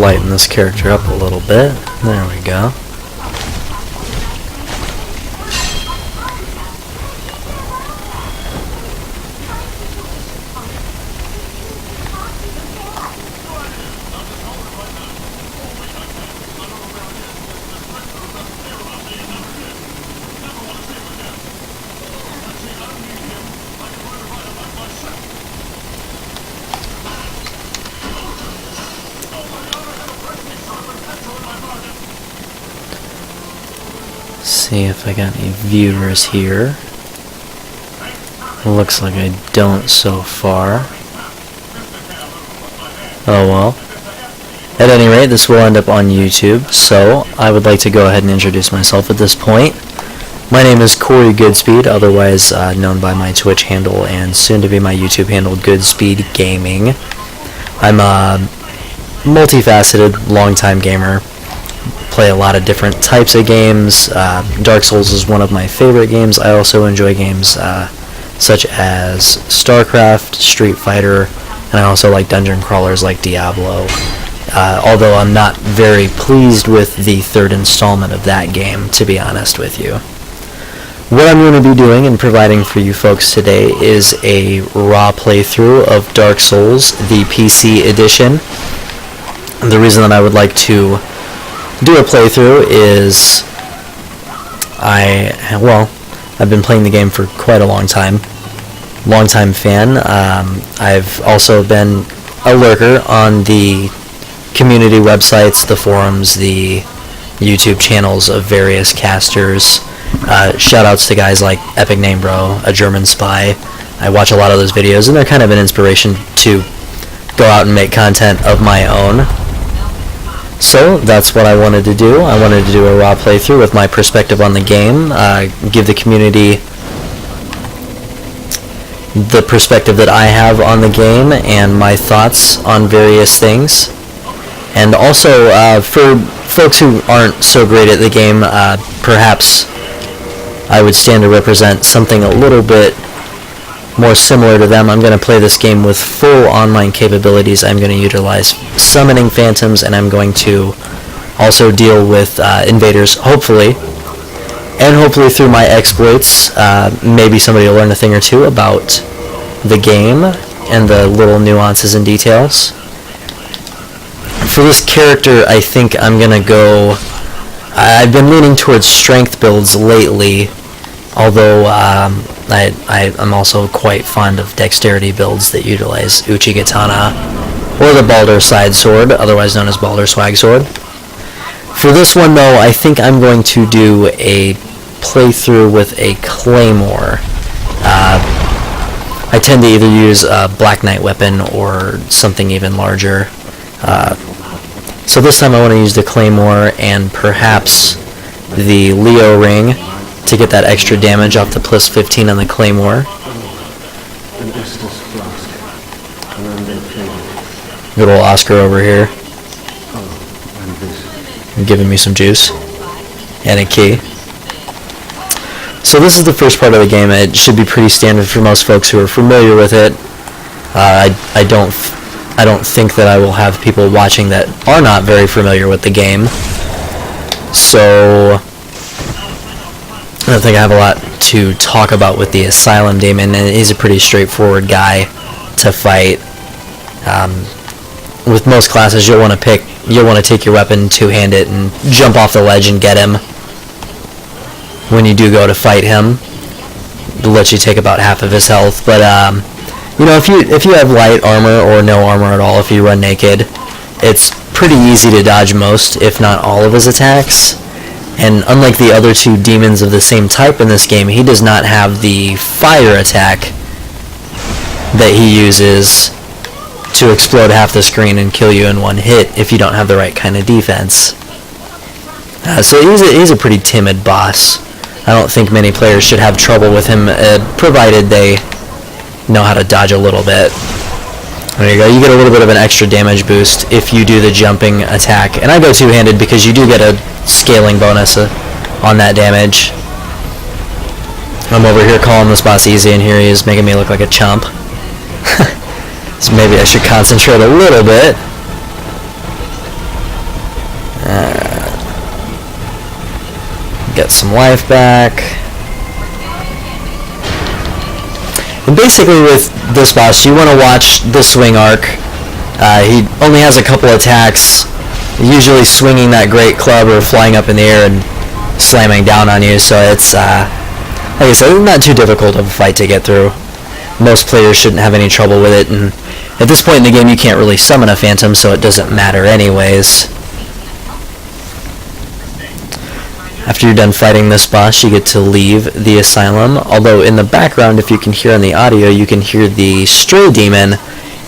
lighten this character up a little bit. There we go. See if I got any viewers here. Looks like I don't so far. Oh well. At any rate, this will end up on YouTube, so I would like to go ahead and introduce myself at this point. My name is Corey Goodspeed, otherwise known by my Twitch handle and soon to be my YouTube handle, Goodspeed Gaming. I'm a multifaceted, long-time gamer. Play a lot of different types of games. Dark Souls is one of my favorite games. I also enjoy games such as StarCraft, Street Fighter, and I also like dungeon crawlers like Diablo. Although I'm not very pleased with the third installment of that game, to be honest with you. What I'm going to be doing and providing for you folks today is a raw playthrough of Dark Souls, the PC edition. The reason that I would like to do a playthrough is I've been playing the game for quite a long time. Long-time fan. I've also been a lurker on the community websites, the forums, the YouTube channels of various casters. Shoutouts to guys like Epic Name Bro, A German Spy. I watch a lot of those videos, and they're kind of an inspiration to go out and make content of my own. So that's what I wanted to do. I wanted to do a raw playthrough with my perspective on the game, give the community the perspective that I have on the game and my thoughts on various things. And also, for folks who aren't so great at the game, perhaps I would stand to represent something a little bit more similar to them. I'm going to play this game with full online capabilities. I'm going to utilize summoning phantoms, and I'm going to also deal with invaders, hopefully. And hopefully through my exploits, maybe somebody will learn a thing or two about the game and the little nuances and details. For this character, I think I'm going to go... I've been leaning towards strength builds lately, although I'm also quite fond of dexterity builds that utilize Uchigatana or the Baldur Side Sword, otherwise known as Baldur Swag Sword. For this one, though, I think I'm going to do a playthrough with a Claymore. I tend to either use a Black Knight weapon or something even larger. So this time I want to use the Claymore and perhaps the Leo Ring to get that extra damage off the plus 15 on the Claymore. Good old Oscar over here. Giving me some juice. And a key. So this is the first part of the game. It should be pretty standard for most folks who are familiar with it. I don't think that I will have people watching that are not very familiar with the game. So I don't think I have a lot to talk about with the Asylum Demon, and he's a pretty straightforward guy to fight. With most classes, you'll want to take your weapon two-handed and jump off the ledge and get him. When you do go to fight him, it'll let you take about half of his health. But you know, if you have light armor or no armor at all, if you run naked, it's pretty easy to dodge most, if not all, of his attacks. And unlike the other two demons of the same type in this game, he does not have the fire attack that he uses to explode half the screen and kill you in one hit if you don't have the right kind of defense. So he's a pretty timid boss. I don't think many players should have trouble with him, provided they know how to dodge a little bit. There you go. You get a little bit of an extra damage boost if you do the jumping attack. And I go two-handed because you do get a scaling bonus on that damage. I'm over here calling this boss easy, and here he is making me look like a chump. So maybe I should concentrate a little bit. Get some life back. And basically with this boss, you want to watch the swing arc. He only has a couple attacks, usually swinging that great club or flying up in the air and slamming down on you, so it's, like I said, not too difficult of a fight to get through. Most players shouldn't have any trouble with it, and at this point in the game you can't really summon a phantom, so it doesn't matter anyways. After you're done fighting this boss, you get to leave the asylum, although in the background, if you can hear on the audio, you can hear the stray demon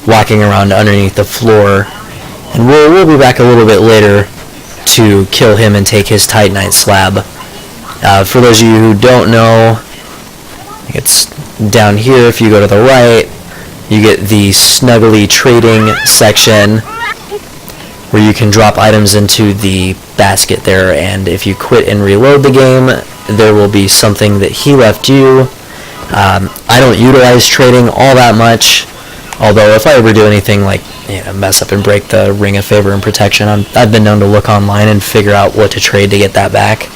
walking around underneath the floor, and we'll be back a little bit later to kill him and take his Titanite slab. For those of you who don't know, it's down here. If you go to the right, you get the Snuggly trading section where you can drop items into the basket there, and if you quit and reload the game, there will be something that he left you. I don't utilize trading all that much, although if I ever do anything like mess up and break the Ring of Favor and Protection, I've been known to look online and figure out what to trade to get that back.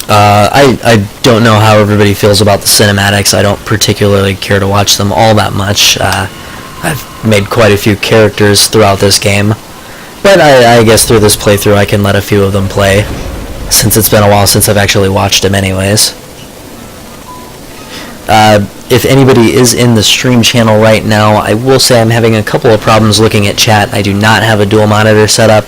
I don't know how everybody feels about the cinematics. I don't particularly care to watch them all that much. I've made quite a few characters throughout this game, but I guess through this playthrough I can let a few of them play, since it's been a while since I've actually watched them anyways. If anybody is in the stream channel right now, I will say I'm having a couple of problems looking at chat. I do not have a dual monitor set up.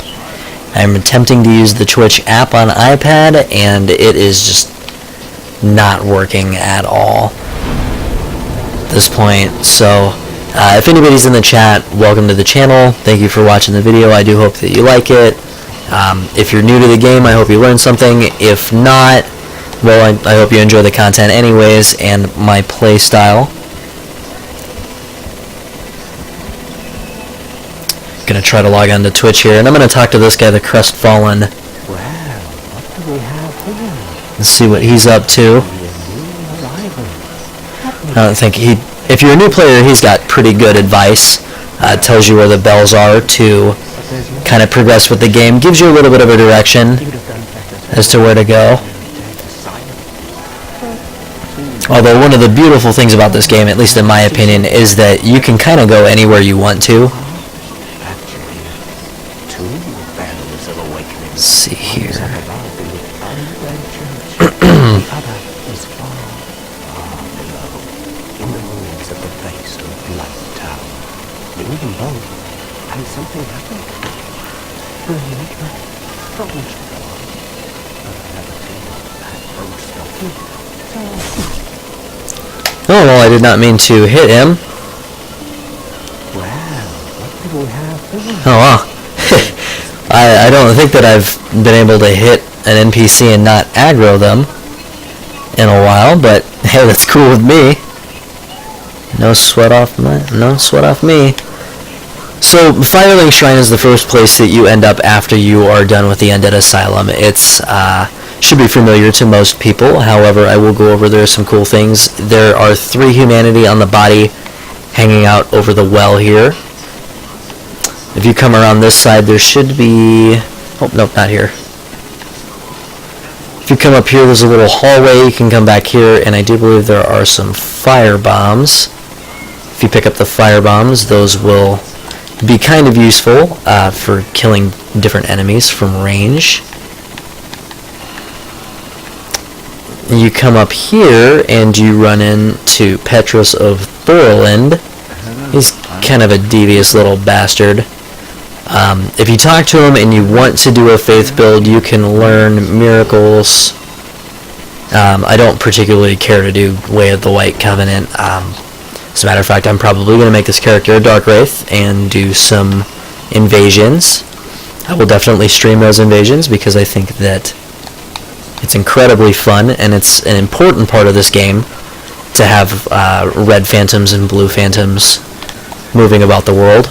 I'm attempting to use the Twitch app on iPad, and it is just not working at all at this point. So if anybody's in the chat, welcome to the channel. Thank you for watching the video. I do hope that you like it. If you're new to the game, I hope you learned something. If not, well, I hope you enjoy the content anyways, and my play style. Gonna try to log on to Twitch here, and I'm gonna talk to this guy, the Crestfallen. Well, what do we have here? Let's see what he's up to. I don't think if you're a new player, he's got pretty good advice. Tells you where the bells are to kind of progress with the game. Gives you a little bit of a direction as to where to go. Although one of the beautiful things about this game, at least in my opinion, is that you can kind of go anywhere you want to. Let's see here. Oh, well, I did not mean to hit him. Oh, wow. I don't think that I've been able to hit an NPC and not aggro them in a while, but hey, that's cool with me. No sweat off me. So, Firelink Shrine is the first place that you end up after you are done with the Undead Asylum. It's should be familiar to most people. However, I will go over there some cool things. There are 3 humanity on the body hanging out over the well here. If you come around this side, there should be... Oh, nope, not here. If you come up here, there's a little hallway. You can come back here, and I do believe there are some fire bombs. If you pick up the fire bombs, those will be kind of useful for killing different enemies from range. You come up here, and you run into Petros of Thorland. He's kind of a devious little bastard. If you talk to him and you want to do a faith build, you can learn miracles. I don't particularly care to do Way of the White Covenant. As a matter of fact, I'm probably going to make this character a Dark Wraith and do some invasions. I will definitely stream those invasions because I think that it's incredibly fun, and it's an important part of this game to have red phantoms and blue phantoms moving about the world.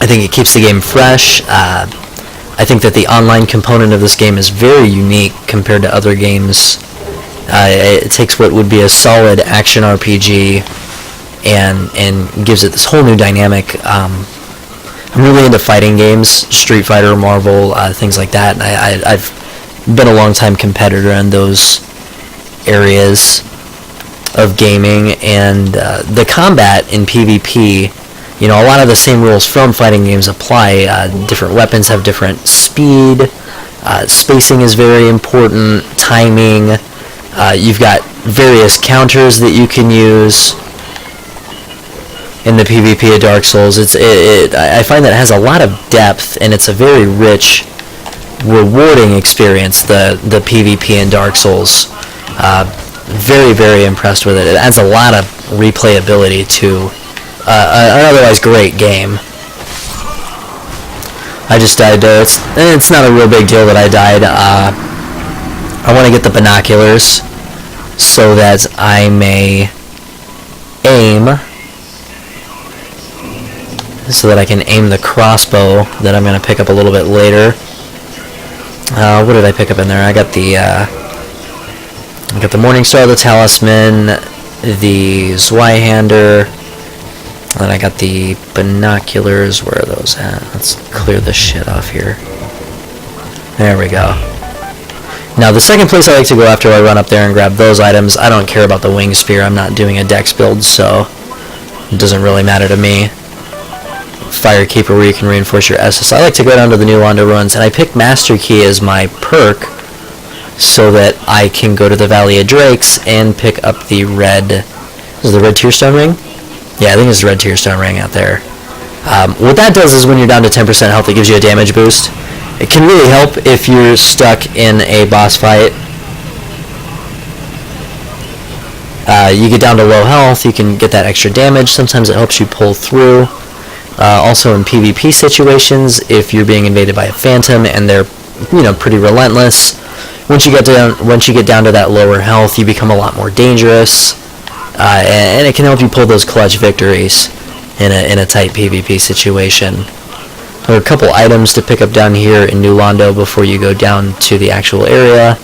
I think it keeps the game fresh. I think that the online component of this game is very unique compared to other games. It takes what would be a solid action RPG and gives it this whole new dynamic. I'm really into fighting games, Street Fighter, Marvel, things like that. And I've been a long-time competitor in those areas of gaming, and the combat in PvP, a lot of the same rules from fighting games apply. Different weapons have different speed, spacing is very important, timing, you've got various counters that you can use in the PvP of Dark Souls. I find that it has a lot of depth, and it's a very rich, rewarding experience, the PvP in Dark Souls. Very, very impressed with it. It adds a lot of replayability to an otherwise great game. I just died there. It's not a real big deal that I died. I want to get the binoculars so that I may aim, so that I can aim the crossbow that I'm going to pick up a little bit later. What did I pick up in there? I got the Morning Star, the Talisman, the Zweihander, and then I got the binoculars. Where are those at? Let's clear this shit off here. There we go. Now, the second place I like to go after I run up there and grab those items, I don't care about the Wing Spear. I'm not doing a dex build, so it doesn't really matter to me. Firekeeper, where you can reinforce your Estus. I like to go down to the New Londo Ruins, and I picked Master Key as my perk so that I can go to the Valley of Drakes and pick up the red... Is it the red Tearstone Ring? Yeah, I think it's the red Tearstone Ring out there. What that does is when you're down to 10% health, it gives you a damage boost. It can really help if you're stuck in a boss fight. You get down to low health, you can get that extra damage. Sometimes it helps you pull through. Also in PvP situations, if you're being invaded by a phantom and they're, pretty relentless, once you get down to that lower health, you become a lot more dangerous, and it can help you pull those clutch victories in a tight PvP situation. There are a couple items to pick up down here in New Londo before you go down to the actual area.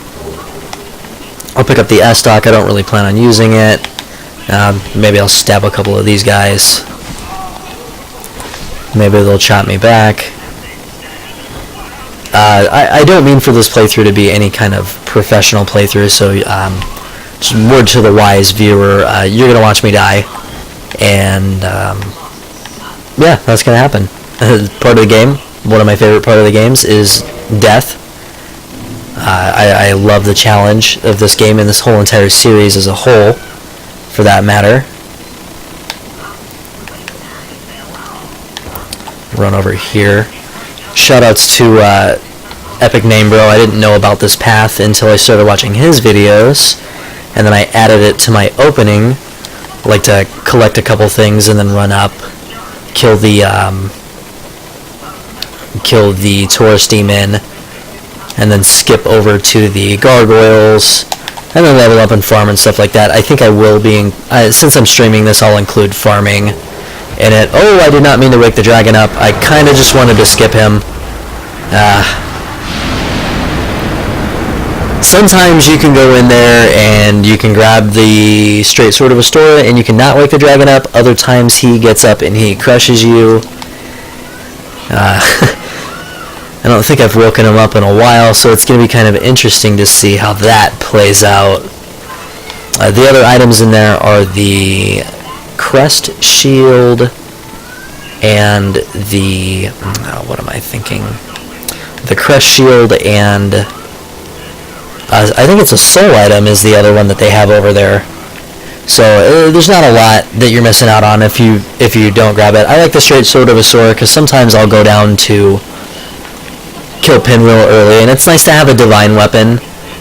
I'll pick up the S-Stock. I don't really plan on using it. Maybe I'll stab a couple of these guys. Maybe they'll chop me back. I don't mean for this playthrough to be any kind of professional playthrough, so just word to the wise viewer, you're going to watch me die. And, yeah, that's going to happen. Part of the game, one of my favorite part of the games, is death. I love the challenge of this game and this whole entire series as a whole, for that matter. Run over here. Shoutouts to Epic Name Bro. I didn't know about this path until I started watching his videos, and then I added it to my opening. I like to collect a couple things and then run up, kill the Taurus Demon, and then skip over to the Gargoyles, and then level up and farm and stuff like that. I think I will be, since I'm streaming this, I'll include farming in it. Oh, I did not mean to wake the dragon up. I kind of just wanted to skip him. Sometimes you can go in there and you can grab the Straight Sword of Astora and you cannot wake the dragon up. Other times he gets up and he crushes you. I don't think I've woken him up in a while, so it's going to be kind of interesting to see how that plays out. The other items in there are the Crest Shield and the... what am I thinking? The Crest Shield and... I think it's a soul item is the other one that they have over there. So there's not a lot that you're missing out on if you don't grab it. I like the Straight Sword of Asura because sometimes I'll go down to kill Pinwheel early, and it's nice to have a divine weapon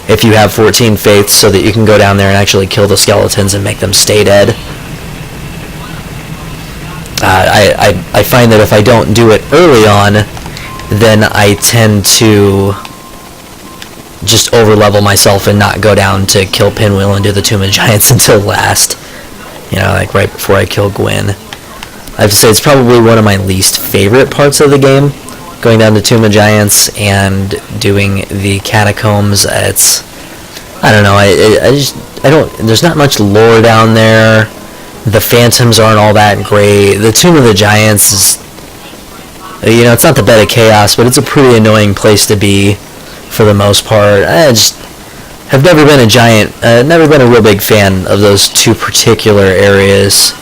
if you have 14 faiths so that you can go down there and actually kill the skeletons and make them stay dead. I find that if I don't do it early on, then I tend to just over-level myself and not go down to kill Pinwheel and do the Tomb of Giants until last. Like right before I kill Gwyn. I have to say it's probably one of my least favorite parts of the game, going down to Tomb of Giants and doing the catacombs. I don't know, there's not much lore down there. The phantoms aren't all that great. The Tomb of the Giants You know, it's not the bed of chaos, but it's a pretty annoying place to be for the most part. I just have never been never been a real big fan of those two particular areas.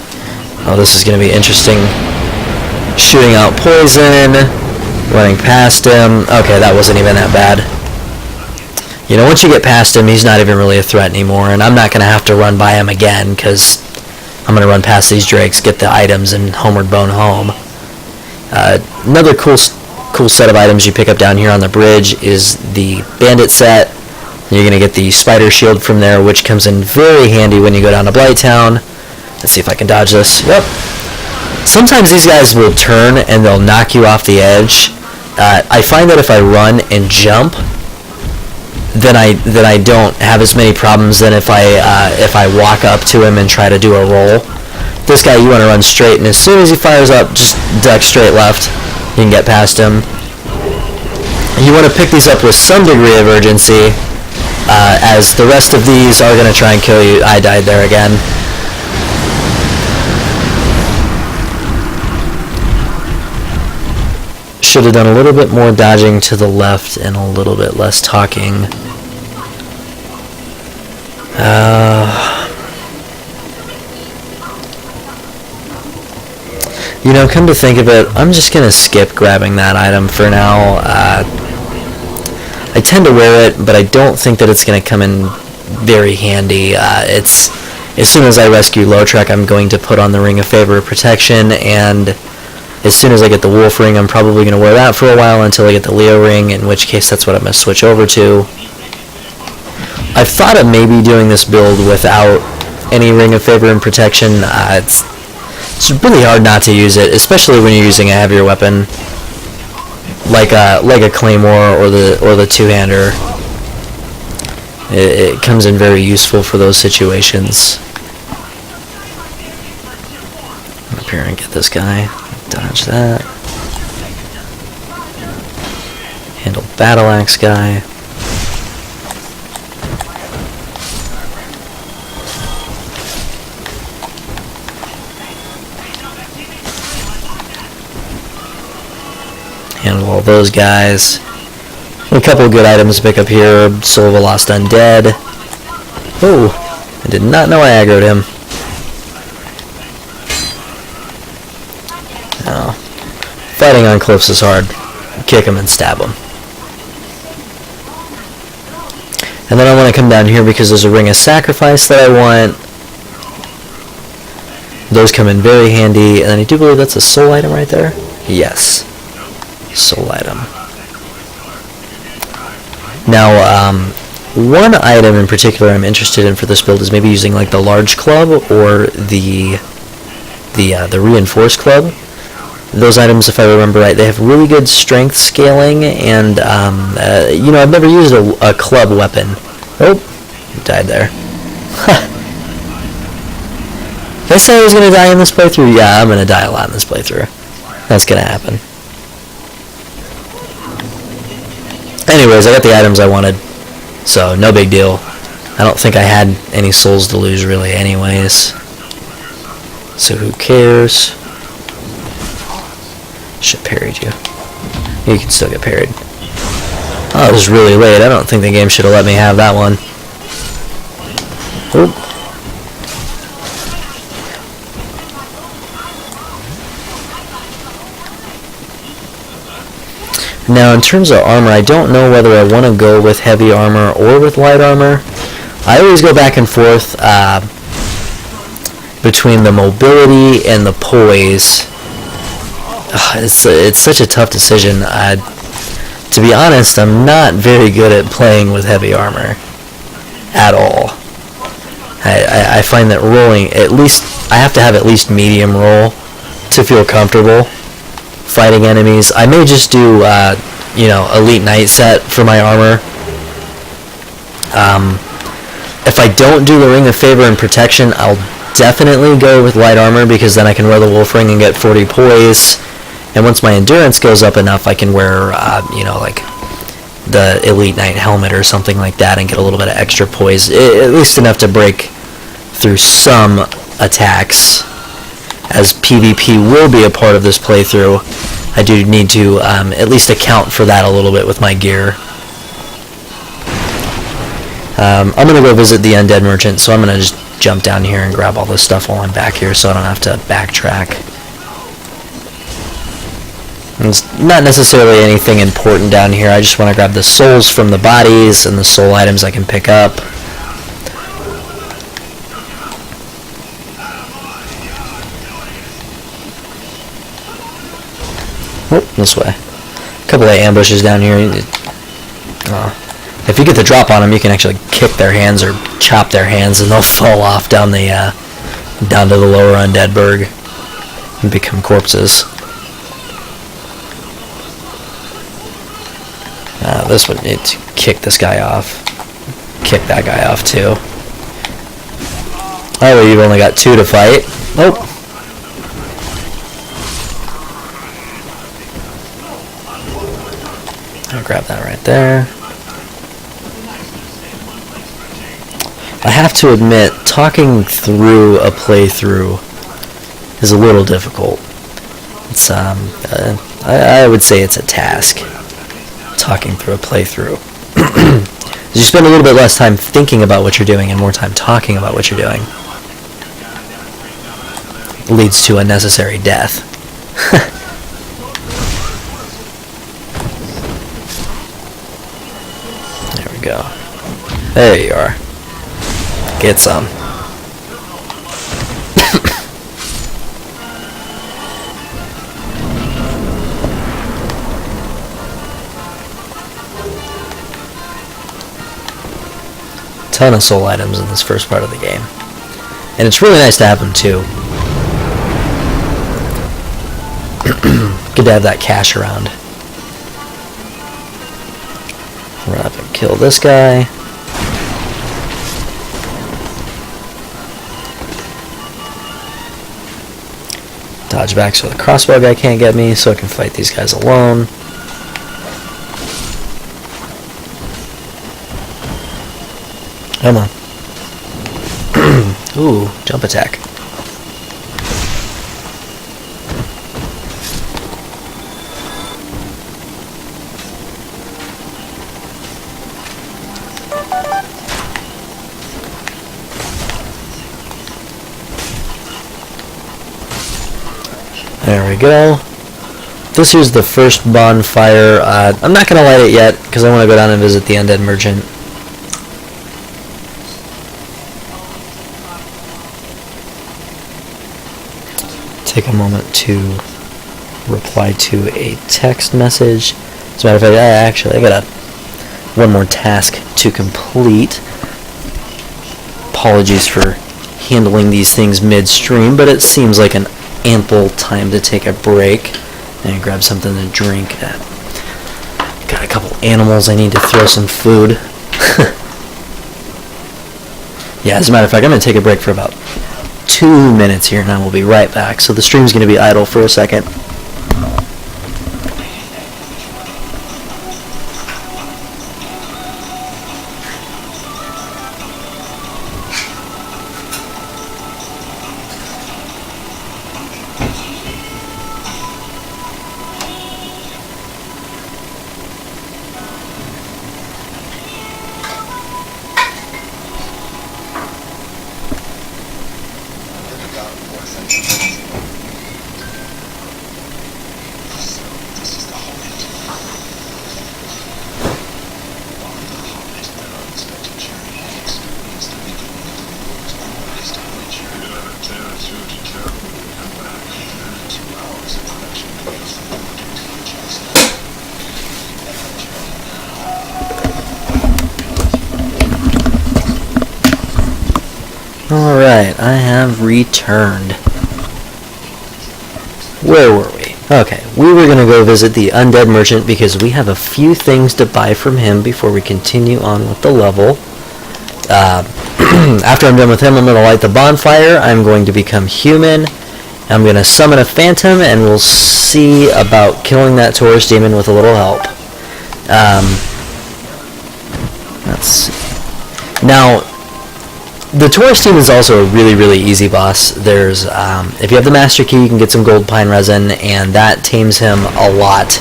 Oh, this is going to be interesting. Shooting out poison, running past him. Okay, that wasn't even that bad. You know, once you get past him, he's not even really a threat anymore, and I'm not going to have to run by him again, because I'm going to run past these drakes, get the items, and homeward bone home. Another cool set of items you pick up down here on the bridge is the bandit set. You're going to get the spider shield from there, which comes in very handy when you go down to Blighttown. Let's see if I can dodge this. Yep. Sometimes these guys will turn and they'll knock you off the edge. I find that if I run and jump, then I don't have as many problems than if I walk up to him and try to do a roll. This guy, you want to run straight, and as soon as he fires up, just duck straight left. You can get past him. You want to pick these up with some degree of urgency, as the rest of these are going to try and kill you. I died there again. Should have done a little bit more dodging to the left and a little bit less talking. You know, come to think of it, I'm just going to skip grabbing that item for now. I tend to wear it, but I don't think that it's going to come in very handy. As soon as I rescue Lautrec, I'm going to put on the Ring of Favor Protection, and as soon as I get the Wolf Ring, I'm probably going to wear that for a while until I get the Leo Ring, in which case that's what I'm going to switch over to. I've thought of maybe doing this build without any Ring of Favor and Protection. It's really hard not to use it, especially when you're using a heavier weapon like a claymore or the two-hander. It comes in very useful for those situations. Up here and get this guy. Dodge that. Handle Battle Axe guy. Handle all those guys. A couple of good items to pick up here. Soul of a Lost Undead. Oh, I did not know I aggroed him. Oh. Fighting on cliffs is hard. Kick him and stab him. And then I want to come down here because there's a Ring of Sacrifice that I want. Those come in very handy. And then I do believe that's a soul item right there. Yes. Soul item. Now, one item in particular I'm interested in for this build is maybe using like the large club or the reinforced club. Those items, if I remember right, they have really good strength scaling, and you know, I've never used a club weapon. Oh, died there. Did I say I was gonna die in this playthrough? Yeah, I'm gonna die a lot in this playthrough. That's gonna happen. Anyways, I got the items I wanted, so no big deal. I don't think I had any souls to lose really anyways. So who cares? Should have parried you. You can still get parried. Oh, it was really late. I don't think the game should have let me have that one. Oop. Now, in terms of armor, I don't know whether I want to go with heavy armor or with light armor. I always go back and forth between the mobility and the poise. It's such a tough decision. To be honest, I'm not very good at playing with heavy armor at all. I find that rolling, at least, I have to have at least medium roll to feel comfortable fighting enemies. I may just do, you know, Elite Knight set for my armor. If I don't do the Ring of Favor and Protection, I'll definitely go with light armor, because then I can wear the Wolf Ring and get 40 poise. And once my endurance goes up enough, I can wear, you know, like the Elite Knight helmet or something like that and get a little bit of extra poise, at least enough to break through some attacks, as PvP will be a part of this playthrough. I do need to at least account for that a little bit with my gear. I'm going to go visit the Undead Merchant, so I'm going to just jump down here and grab all this stuff while I'm back here so I don't have to backtrack. It's not necessarily anything important down here. I just want to grab the souls from the bodies and the soul items I can pick up. Oh, this way. A couple of ambushes down here. If you get the drop on them, you can actually kick their hands or chop their hands, and they'll fall off down the down to the lower undead berg and become corpses. This would need to kick this guy off. Kick that guy off too. Oh, well, you've only got 2 to fight. Nope. I'll grab that right there. I have to admit, talking through a playthrough is a little difficult. It's I would say it's a task. Talking through a playthrough. You spend a little bit less time thinking about what you're doing and more time talking about what you're doing. It leads to unnecessary death. There we go. There you are. Get some. Ton of soul items in this first part of the game. And it's really nice to have them too. Good to have that cash around. Run up and kill this guy. Dodge back so the crossbow guy can't get me, so I can fight these guys alone. Come on. Ooh, jump attack. There we go. This is the first bonfire. I'm not going to light it yet because I want to go down and visit the Undead Merchant. Take a moment to reply to a text message. As a matter of fact, I got one more task to complete. Apologies for handling these things midstream, but it seems like an ample time to take a break and grab something to drink. Got a couple animals I need to throw some food. Yeah, as a matter of fact, I'm going to take a break for about 2 minutes here and I will be right back. So the stream's going to be idle for a second. Alright, I have returned. Where were we? Okay, we were going to go visit the Undead Merchant because we have a few things to buy from him before we continue on with the level. After I'm done with him, I'm going to light the bonfire. I'm going to become human. I'm going to summon a phantom, and we'll see about killing that Taurus demon with a little help. Let's see. Now, The Taurus team is also a really, really easy boss. There's, if you have the Master Key, you can get some Gold Pine Resin, and that tames him a lot,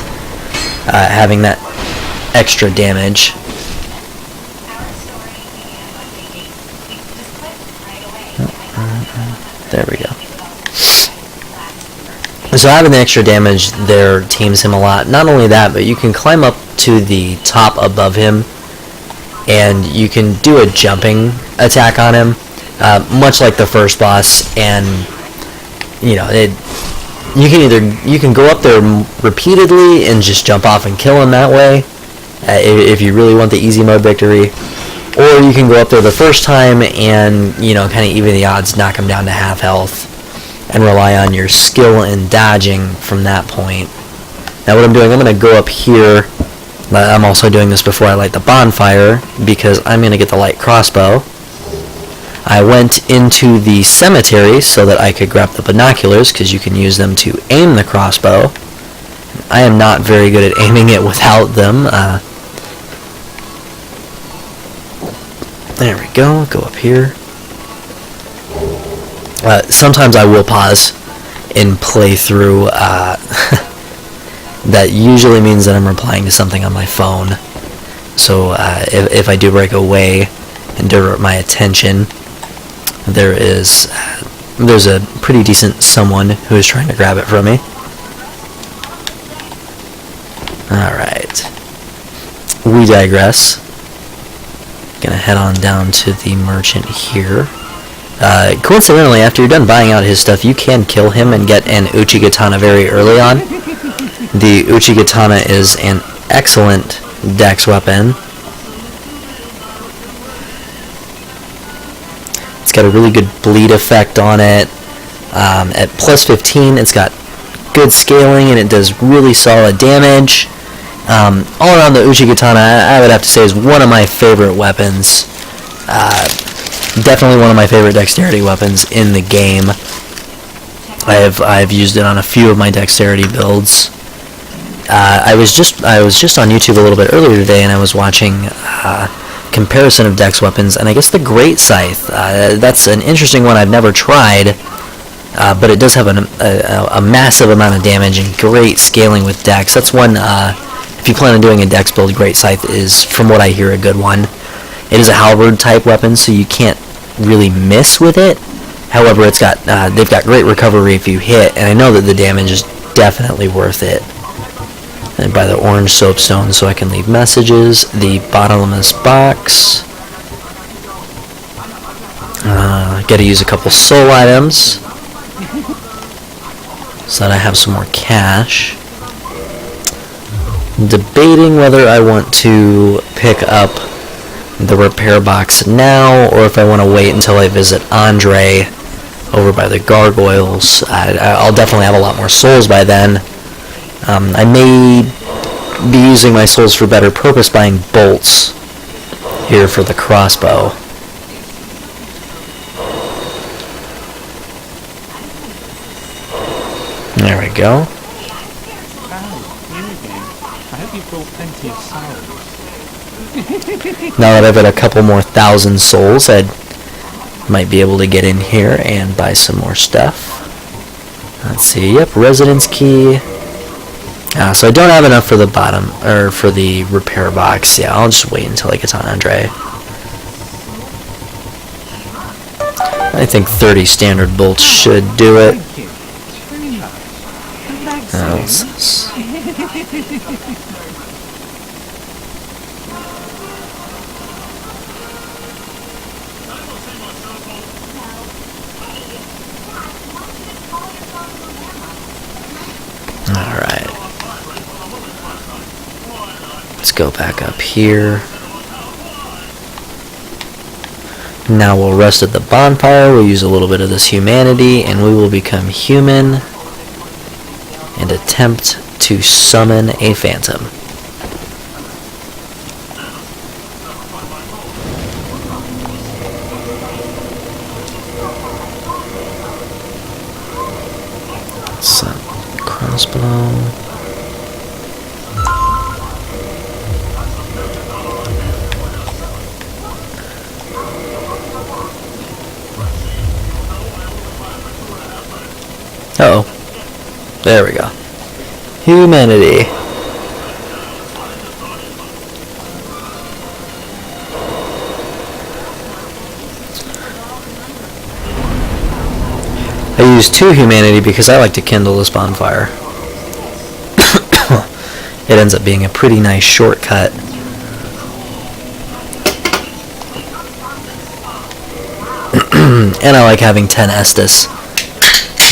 having that extra damage. There we go. So having the extra damage there tames him a lot. Not only that, but you can climb up to the top above him, and you can do a jumping attack on him, much like the first boss. And you know, you can go up there repeatedly and just jump off and kill him that way, if you really want the easy mode victory. Or you can go up there the first time and, you know, kind of even the odds, knock him down to half health, and rely on your skill in dodging from that point. Now what I'm doing, I'm going to go up here. I'm also doing this before I light the bonfire, because I'm going to get the light crossbow. I went into the cemetery so that I could grab the binoculars, because you can use them to aim the crossbow. I am not very good at aiming it without them. There we go. Go up here. Sometimes I will pause and play through. That usually means that I'm replying to something on my phone. So if I do break away and divert my attention, there's a pretty decent someone who is trying to grab it from me. Alright. We digress. Gonna head on down to the merchant here. Coincidentally, after you're done buying out his stuff, you can kill him and get an Uchigatana very early on. The Uchigatana is an excellent dex weapon. It's got a really good bleed effect on it. At plus 15, it's got good scaling and it does really solid damage. All around, the Uchigatana, I would have to say, is one of my favorite weapons. Definitely one of my favorite dexterity weapons in the game. I've used it on a few of my dexterity builds. I was just on YouTube a little bit earlier today, and I was watching comparison of dex weapons, and I guess the Great Scythe. That's an interesting one I've never tried, but it does have a massive amount of damage and great scaling with dex. That's one. If you plan on doing a dex build, Great Scythe is, from what I hear, a good one. It is a halberd type weapon, so you can't really miss with it. However, they've got great recovery if you hit, and I know that the damage is definitely worth it. And buy the orange soapstone so I can leave messages. The bottomless box. Gotta use a couple soul items so that I have some more cash. Debating whether I want to pick up the repair box now, or if I want to wait until I visit Andre over by the gargoyles. I'll definitely have a lot more souls by then. I may be using my souls for better purpose, buying bolts here for the crossbow. There we go. Now that I've got a couple more thousand souls, I might be able to get in here and buy some more stuff. Let's see. Yep, residence key. So I don't have enough for the bottom, or for the repair box. Yeah, I'll just wait until I get on Andre. I think 30 standard bolts should do it. What's this? Alright. Let's go back up here. Now we'll rest at the bonfire. We'll use a little bit of this humanity, and we will become human and attempt to summon a phantom. So, crossbow. Oh, there we go. Humanity. I use 2 humanity because I like to kindle this bonfire. It ends up being a pretty nice shortcut. And I like having 10 Estus.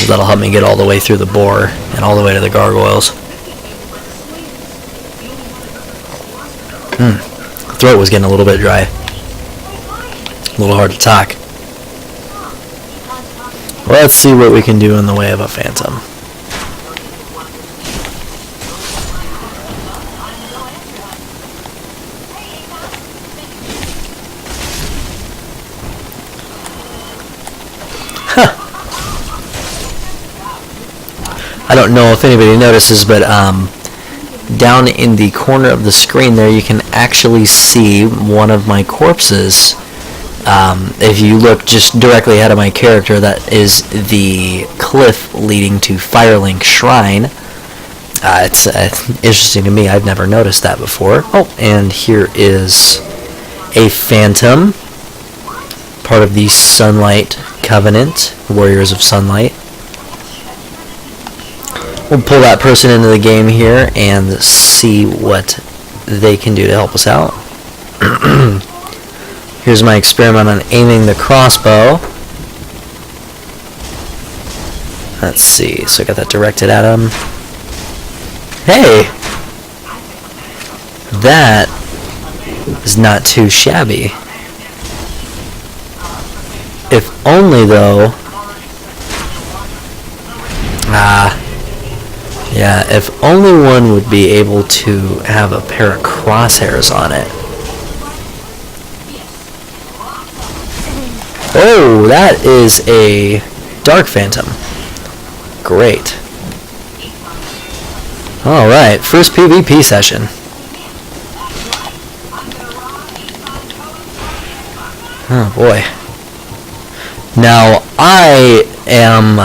That'll help me get all the way through the boar and all the way to the gargoyles. Throat was getting a little bit dry. A little hard to talk. Let's see what we can do in the way of a phantom. I don't know if anybody notices, but down in the corner of the screen there you can actually see one of my corpses. If you look just directly ahead of my character, that is the cliff leading to Firelink Shrine. It's interesting to me. I've never noticed that before. Oh, and here is a phantom, part of the Sunlight Covenant, Warriors of Sunlight. We'll pull that person into the game here and see what they can do to help us out. Here's my experiment on aiming the crossbow. Let's see, so I got that directed at him. Hey! That is not too shabby. If only though... yeah, if only one would be able to have a pair of crosshairs on it. Oh, that is a Dark Phantom. Great. Alright, first PvP session. Oh boy. Now, I am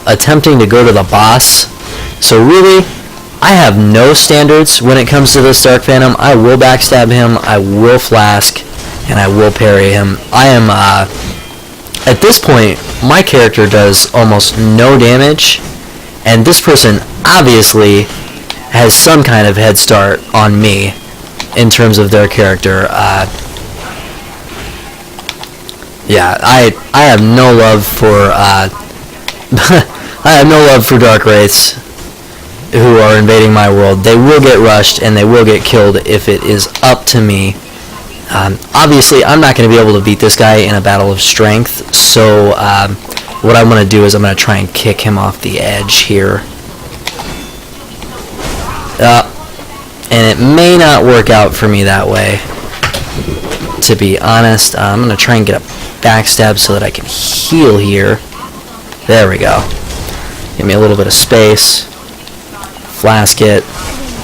attempting to go to the boss, so really, I have no standards when it comes to this Dark Phantom. I will backstab him, I will flask, and I will parry him. I am, at this point, my character does almost no damage, and this person obviously has some kind of head start on me in terms of their character. Yeah, I have no love for I have no love for Dark Wraiths who are invading my world. They will get rushed and they will get killed if it is up to me. Obviously, I'm not going to be able to beat this guy in a battle of strength, so what I'm going to do is I'm going to try and kick him off the edge here. And it may not work out for me that way, to be honest. I'm going to try and get a backstab so that I can heal here. There we go. Give me a little bit of space. Flask it.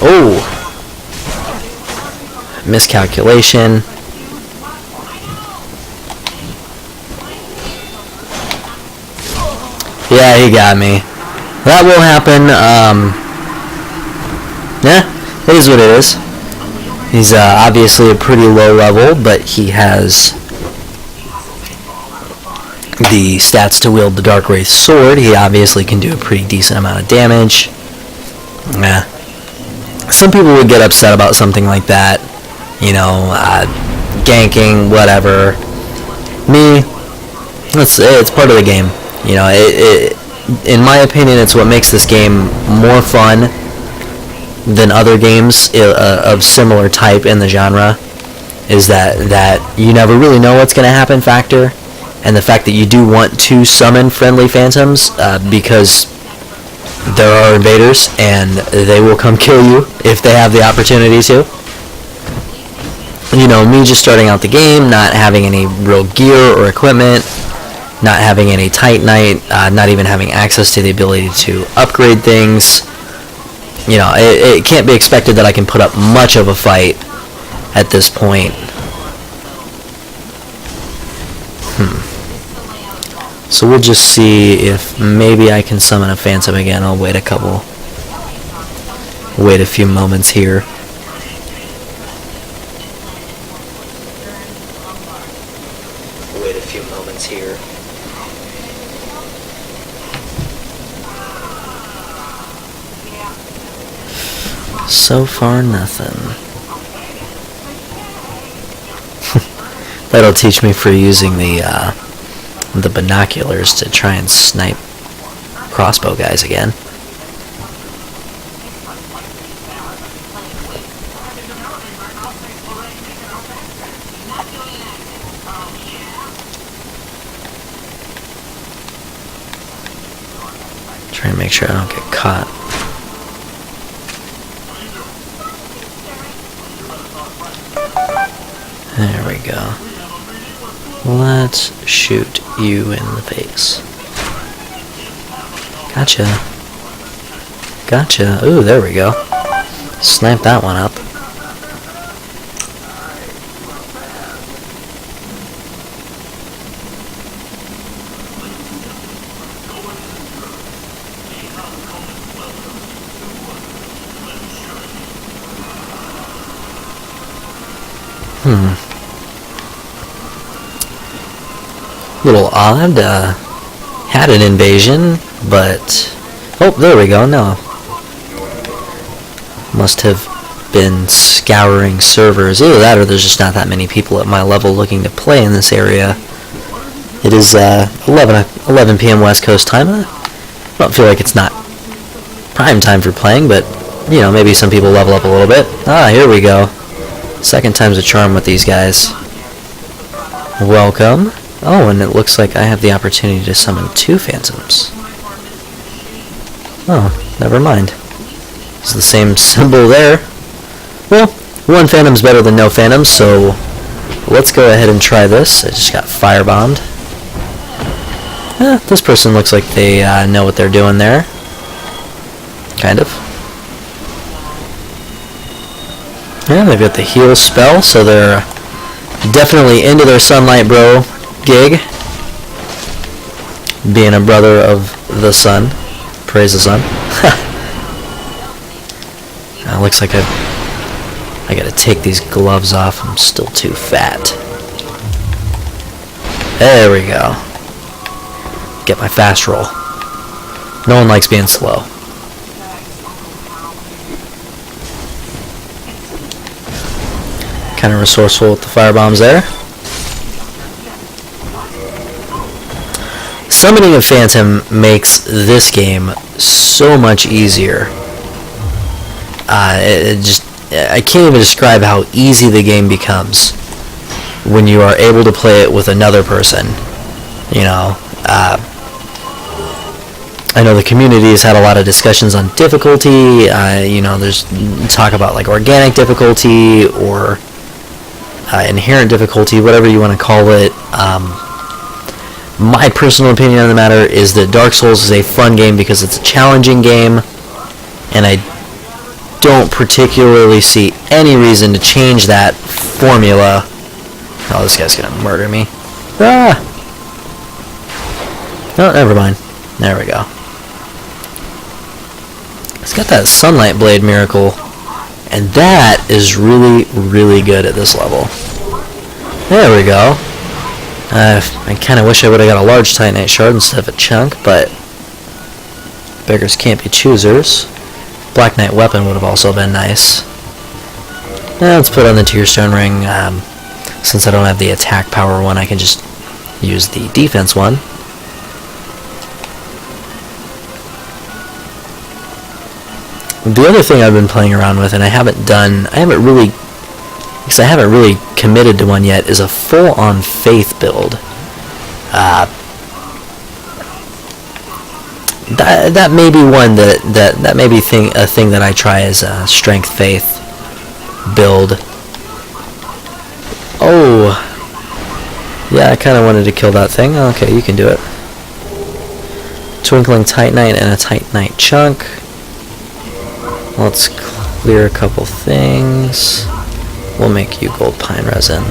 Oh! Miscalculation. Yeah, he got me. That will happen. Yeah, it is what it is. He's obviously a pretty low level, but he has the stats to wield the Dark Wraith sword. He obviously can do a pretty decent amount of damage. Yeah. Some people would get upset about something like that. You know, ganking, whatever. Me, it's part of the game. You know, in my opinion, it's what makes this game more fun than other games of similar type in the genre, is that you never really know what's going to happen factor, and the fact that you do want to summon friendly phantoms because there are invaders and they will come kill you if they have the opportunity to. You know, me just starting out the game, not having any real gear or equipment, not having any Titanite, not even having access to the ability to upgrade things. You know, it can't be expected that I can put up much of a fight at this point. So we'll just see if maybe I can summon a Phantom again. I'll wait a few moments here. Wait a few moments here. So far, nothing. That'll teach me for using the binoculars to try and snipe crossbow guys again. Try and make sure I don't get caught. There we go. Let's shoot you in the face. Gotcha. Gotcha. Ooh, there we go. Snipe that one up. Little odd. Had an invasion, but... Oh, there we go. No. Must have been scouring servers. Either that or there's just not that many people at my level looking to play in this area. It is 11 p.m. West Coast time. I don't feel like it's not prime time for playing, but, you know, maybe some people level up a little bit. Ah, here we go. Second time's a charm with these guys. Welcome. Oh, and it looks like I have the opportunity to summon 2 Phantoms. Oh, never mind. It's the same symbol there. Well, 1 Phantom's better than no Phantoms, so let's go ahead and try this. I just got firebombed. This person looks like they know what they're doing there. Kind of. Yeah, they've got the heal spell, so they're definitely into their Sunlight Bro gig. Being a brother of the sun. Praise the sun. Looks like I gotta take these gloves off. I'm still too fat. There we go. Get my fast roll. No one likes being slow. Kind of resourceful with the firebombs there. Summoning a Phantom makes this game so much easier. I can't even describe how easy the game becomes when you are able to play it with another person. You know, I know the community has had a lot of discussions on difficulty. You know, there's talk about like organic difficulty or inherent difficulty, whatever you want to call it. My personal opinion on the matter is that Dark Souls is a fun game because it's a challenging game, and I don't particularly see any reason to change that formula. Oh, this guy's gonna murder me. Ah! Oh, never mind. There we go. It's got that Sunlight Blade miracle, and that is really, really good at this level. There we go. I kind of wish I would have got a large Titanite shard instead of a chunk, but beggars can't be choosers. Black Knight weapon would have also been nice. Now let's put on the Tearstone ring. Since I don't have the attack power one, I can just use the defense one. The other thing I've been playing around with, and I haven't really committed to one yet, is a full-on faith build. That may be one that may be a thing that I try as a strength faith build. Oh, yeah, I kind of wanted to kill that thing. Okay, you can do it. Twinkling Titanite and a Titanite chunk. Let's clear a couple things. We'll make you gold pine resin.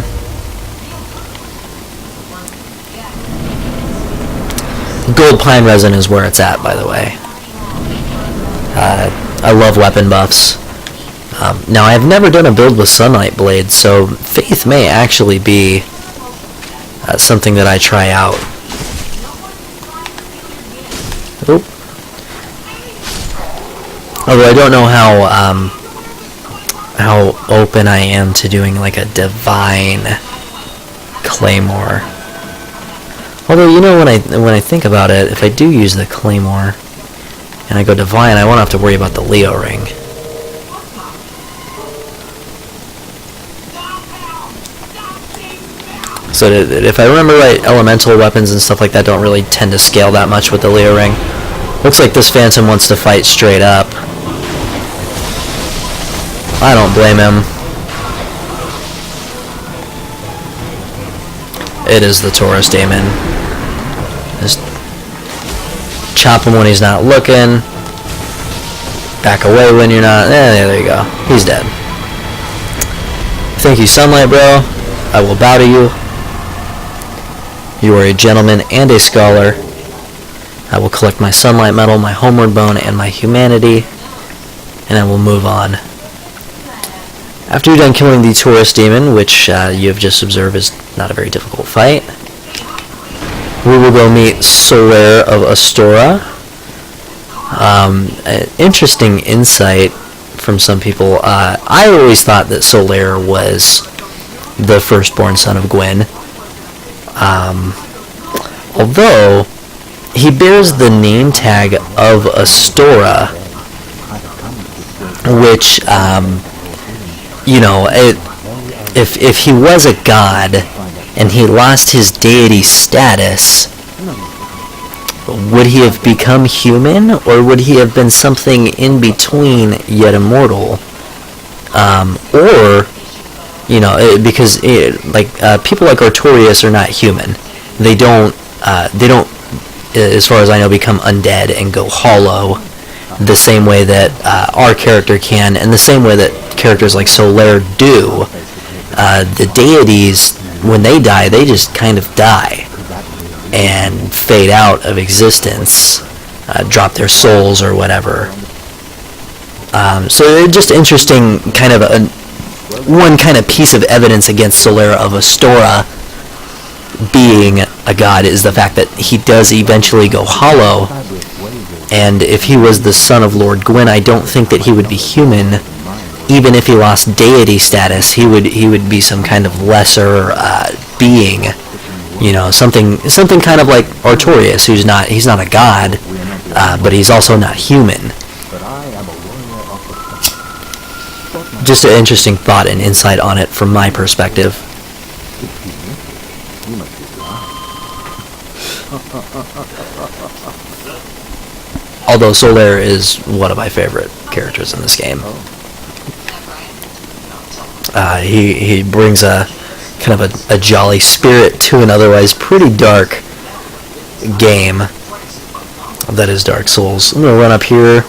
Gold pine resin is where it's at, by the way. I love weapon buffs. Now, I've never done a build with Sunlight Blade, so Faith may actually be something that I try out. Oop. Although I don't know how open I am to doing like a Divine Claymore. Although, you know, when I think about it, if I do use the Claymore and I go Divine, I won't have to worry about the Leo Ring. So if I remember right, elemental weapons and stuff like that don't really tend to scale that much with the Leo Ring. Looks like this Phantom wants to fight straight up. I don't blame him. It is the Taurus Daemon. Just chop him when he's not looking. Back away when you're not. There you go. He's dead. Thank you, Sunlight Bro. I will bow to you. You are a gentleman and a scholar. I will collect my Sunlight Medal, my Homeward Bone, and my Humanity, and I will move on. After you're done killing the Taurus Demon, which you have just observed is not a very difficult fight, we will go meet Solaire of Astora. Interesting insight from some people. I always thought that Solaire was the firstborn son of Gwyn. Although he bears the name tag of Astora, which, you know, if he was a god and he lost his deity status, would he have become human, or would he have been something in between yet immortal? Or, you know, because people like Artorias are not human. They don't, as far as I know, become undead and go hollow the same way that our character can, and the same way that characters like Solaire do. The deities, when they die, they just kind of die and fade out of existence, drop their souls or whatever. So just interesting kind of one kind of piece of evidence against Solaire of Astora being a god is the fact that he does eventually go hollow, and if he was the son of Lord Gwyn, I don't think that he would be human. Even if he lost deity status, he would be some kind of lesser being, you know, something kind of like Artorias, he's not a god, but he's also not human. Just an interesting thought and insight on it from my perspective. Although Solaire is one of my favorite characters in this game. He brings a kind of a jolly spirit to an otherwise pretty dark game that is Dark Souls. I'm gonna run up here,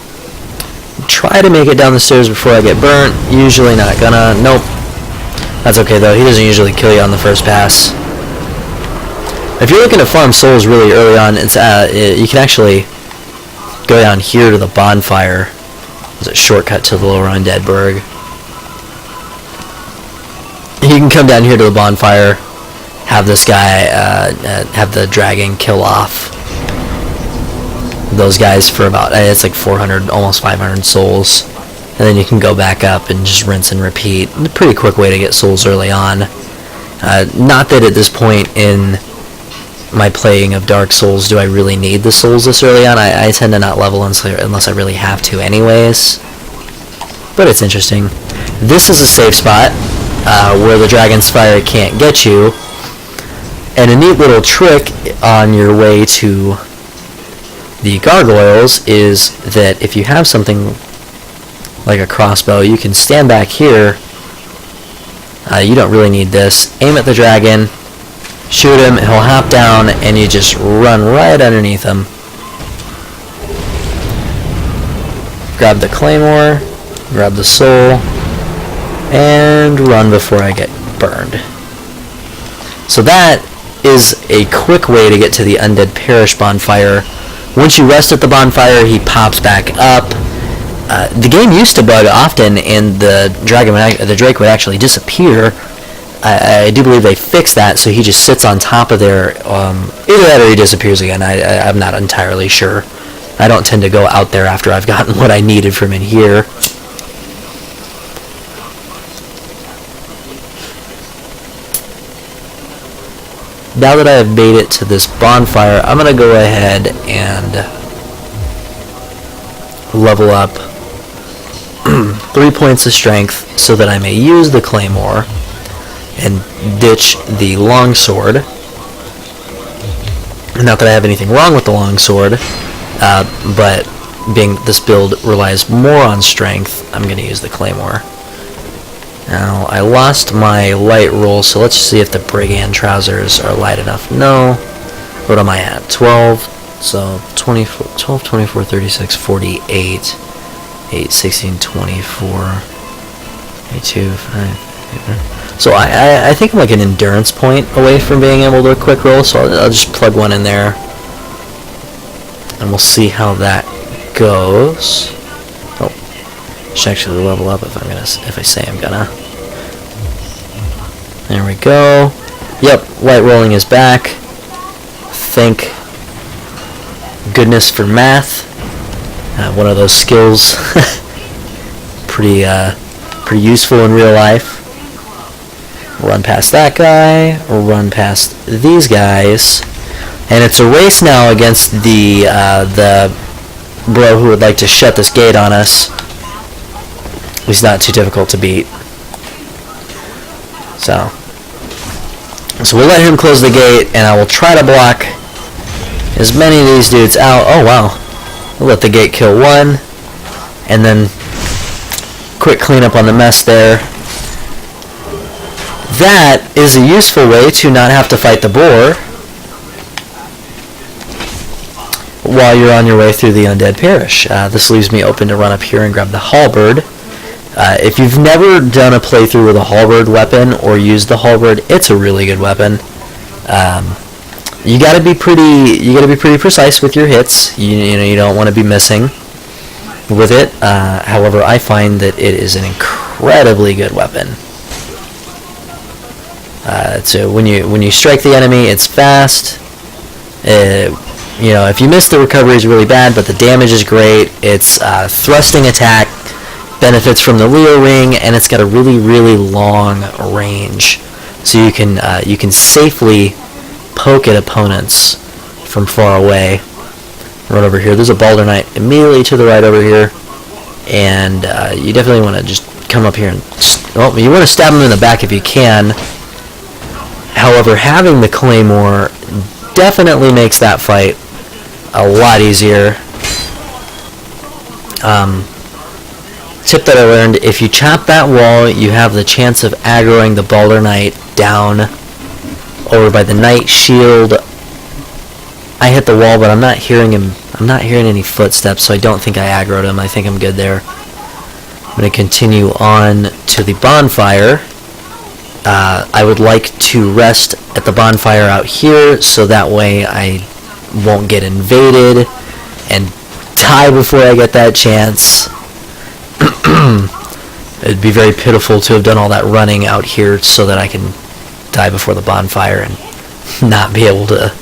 try to make it down the stairs before I get burnt. Usually not gonna. Nope. That's okay though. He doesn't usually kill you on the first pass. If you're looking to farm souls really early on, it's you can actually go down here to the bonfire. There's a shortcut to the lower undead burg. You can come down here to the bonfire, have this guy, have the dragon kill off those guys for about, it's like 400, almost 500 souls. And then you can go back up and just rinse and repeat. A pretty quick way to get souls early on. Not that at this point in my playing of Dark Souls do I really need the souls this early on. I tend to not level unless I really have to anyways. But it's interesting. This is a safe spot where the Dragon's Fire can't get you. And a neat little trick on your way to the gargoyles is that if you have something like a crossbow, you can stand back here. You don't really need this. Aim at the dragon, shoot him, he'll hop down, and you just run right underneath him. Grab the claymore, grab the soul, and run before I get burned. So that is a quick way to get to the Undead Parish bonfire. Once you rest at the bonfire, he pops back up. The game used to bug often, and the Drake would actually disappear. I do believe they fixed that, so he just sits on top of there. Either that or he disappears again. I'm not entirely sure. I don't tend to go out there after I've gotten what I needed from in here. Now that I have made it to this bonfire, I'm going to go ahead and level up 3 points of strength so that I may use the claymore and ditch the longsword. Not that I have anything wrong with the longsword, but being this build relies more on strength, I'm going to use the claymore. Now, I lost my light roll, so let's see if the brigand trousers are light enough. No. What am I at? 12. So, 24, 12, 24, 36, 48. 8, 16, 24. 82, 5. So, I think I'm like an endurance point away from being able to quick roll, so I'll just plug one in there. And we'll see how that goes. Should actually level up if I say I'm gonna. There we go. Yep, light rolling is back. Thank goodness for math. One of those skills, pretty useful in real life. Run past that guy. Run past these guys, and it's a race now against the bro who would like to shut this gate on us. He's not too difficult to beat. So we'll let him close the gate, and I will try to block as many of these dudes out. Oh, wow. We'll let the gate kill one, and then quick cleanup on the mess there. That is a useful way to not have to fight the boar while you're on your way through the Undead Parish. This leaves me open to run up here and grab the halberd. If you've never done a playthrough with a halberd weapon or used the halberd, it's a really good weapon. You gotta be pretty precise with your hits. You don't want to be missing with it. However, I find that it is an incredibly good weapon. So when you strike the enemy, it's fast. If you miss, the recovery is really bad, but the damage is great. It's thrusting attack. Benefits from the Leo ring, and it's got a really, really long range, so you can safely poke at opponents from far away. Right over here, there's a Balder Knight immediately to the right over here, and you definitely want to just come up here and you want to stab him in the back if you can. However, having the claymore definitely makes that fight a lot easier. Tip that I learned: if you chop that wall, you have the chance of aggroing the Balder Knight down over by the Knight Shield. I hit the wall, but I'm not hearing him. I'm not hearing any footsteps, so I don't think I aggroed him. I think I'm good there. I'm going to continue on to the bonfire. I would like to rest at the bonfire out here, so that way I won't get invaded and die before I get that chance. It'd be very pitiful to have done all that running out here so that I can die before the bonfire and not be able to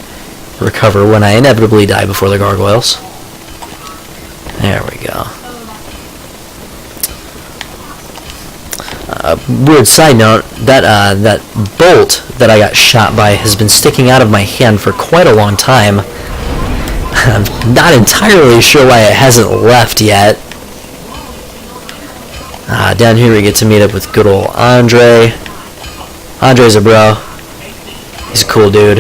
recover when I inevitably die before the gargoyles. There we go. Weird side note, that bolt that I got shot by has been sticking out of my hand for quite a long time. I'm not entirely sure why it hasn't left yet. Down here we get to meet up with good old Andre. Andre's a bro. He's a cool dude.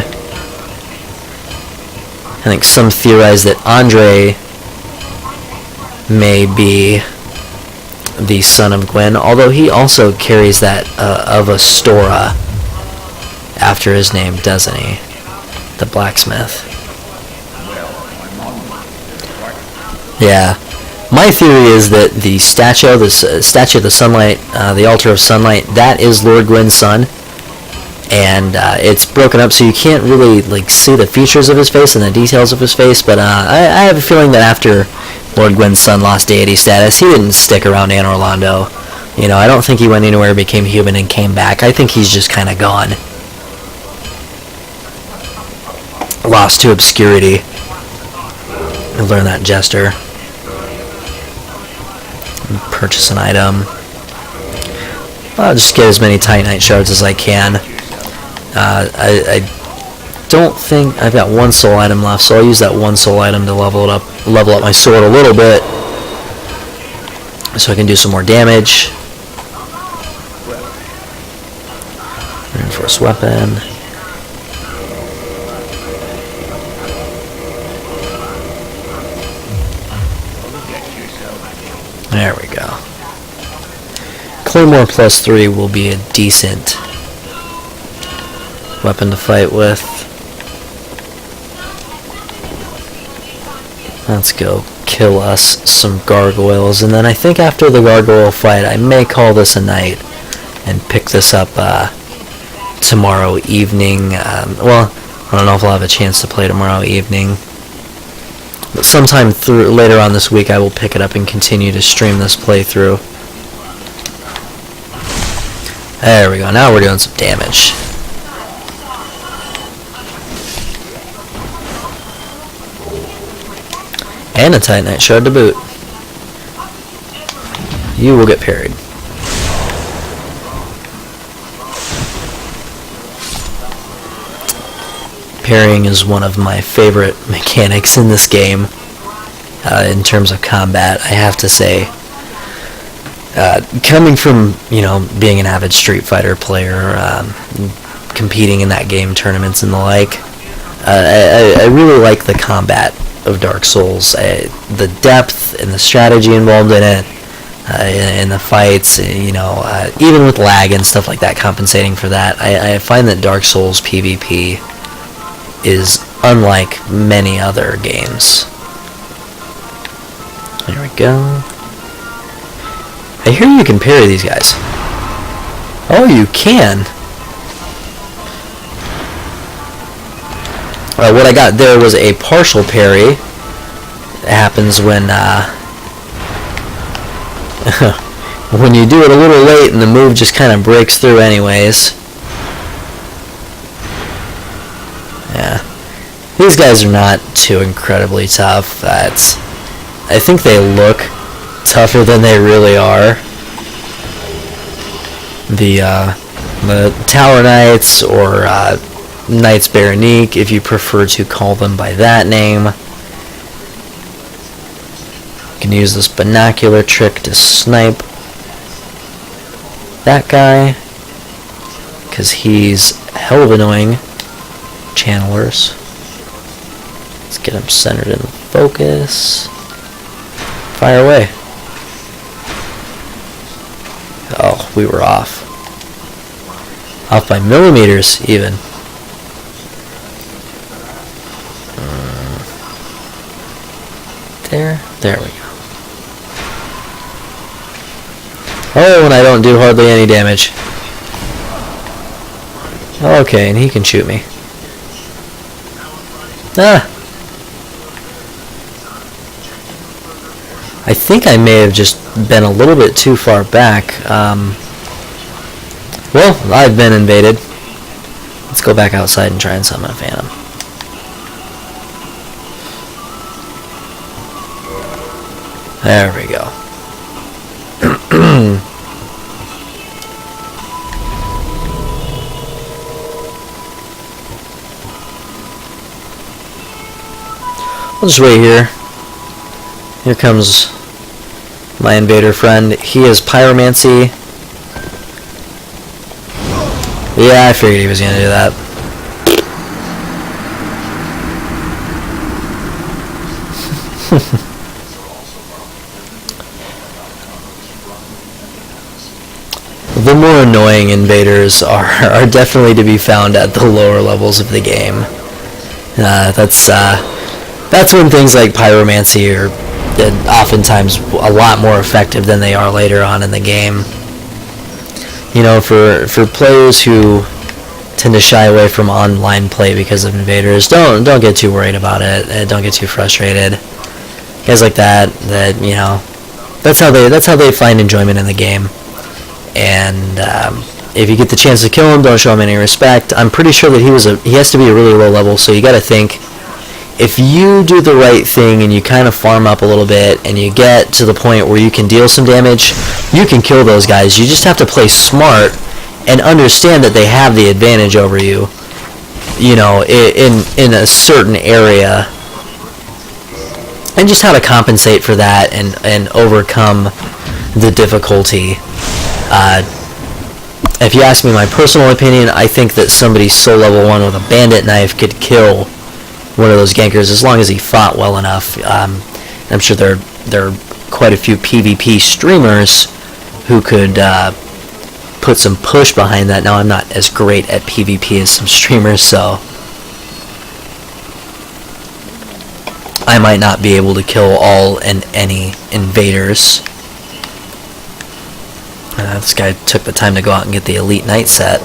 I think some theorize that Andre may be the son of Gwen, although he also carries that of Astora after his name, doesn't he? The blacksmith. Yeah. My theory is that the statue of the sunlight, the altar of sunlight, that is Lord Gwen's son, and it's broken up so you can't really like see the features of his face and the details of his face. But I have a feeling that after Lord Gwyn's son lost deity status, he didn't stick around Anor Londo. You know, I don't think he went anywhere, became human, and came back. I think he's just kind of gone. Lost to obscurity. Learn that Jester. Purchase an item. I'll just get as many Titanite shards as I can. I don't think I've got one soul item left, so I'll use that one soul item to level up my sword a little bit, so I can do some more damage. Reinforced weapon. There we go. Claymore +3 will be a decent weapon to fight with. Let's go kill us some gargoyles, and then I think after the gargoyle fight I may call this a night and pick this up tomorrow evening. Well, I don't know if I'll have a chance to play tomorrow evening, but sometime later on this week I will pick it up and continue to stream this playthrough. There we go, now we're doing some damage. And a Titanite shard to boot. You will get parried. Parrying is one of my favorite mechanics in this game. In terms of combat, I have to say. Coming from, you know, being an avid Street Fighter player, competing in that game, tournaments and the like, I really like the combat of Dark Souls. The depth and the strategy involved in it, in the fights, you know, even with lag and stuff like that, compensating for that, I find that Dark Souls PvP is unlike many other games. There we go. I hear you can parry these guys. Oh, you can. What I got there was a partial parry. It happens when when you do it a little late and the move just kind of breaks through anyways. Yeah. These guys are not too incredibly tough. I think they look tougher than they really are. The Tower Knights, or Knights Baronique, if you prefer to call them by that name. You can use this binocular trick to snipe that guy, because he's hell of annoying. Channelers. Let's get him centered in focus. Fire away. Oh, we were off. Off by millimeters, even. There we go. Oh, and I don't do hardly any damage. Okay, and he can shoot me. Ah! I think I may have just been a little bit too far back. Well, I've been invaded. Let's go back outside and try and summon a phantom. There we go. We'll just wait here. Here comes my invader friend. He is pyromancy. Yeah, I figured he was gonna do that. The more annoying invaders are definitely to be found at the lower levels of the game. That's when things like pyromancy are oftentimes a lot more effective than they are later on in the game. You know, for players who tend to shy away from online play because of invaders. Don't get too worried about it. Don't get too frustrated. Guys like that, you know, that's how they find enjoyment in the game. And if you get the chance to kill him, don't show him any respect. I'm pretty sure that he has to be a really low level, so you got to think, if you do the right thing and you kind of farm up a little bit and you get to the point where you can deal some damage, you can kill those guys. You just have to play smart and understand that they have the advantage over you, you know, in a certain area, and just how to compensate for that and overcome the difficulty. If you ask me my personal opinion, I think that somebody so level 1 with a bandit knife could kill one of those gankers as long as he fought well enough. I'm sure there are quite a few PvP streamers who could put some push behind that. Now, I'm not as great at PvP as some streamers, so I might not be able to kill all and any invaders. This guy took the time to go out and get the Elite Knight set.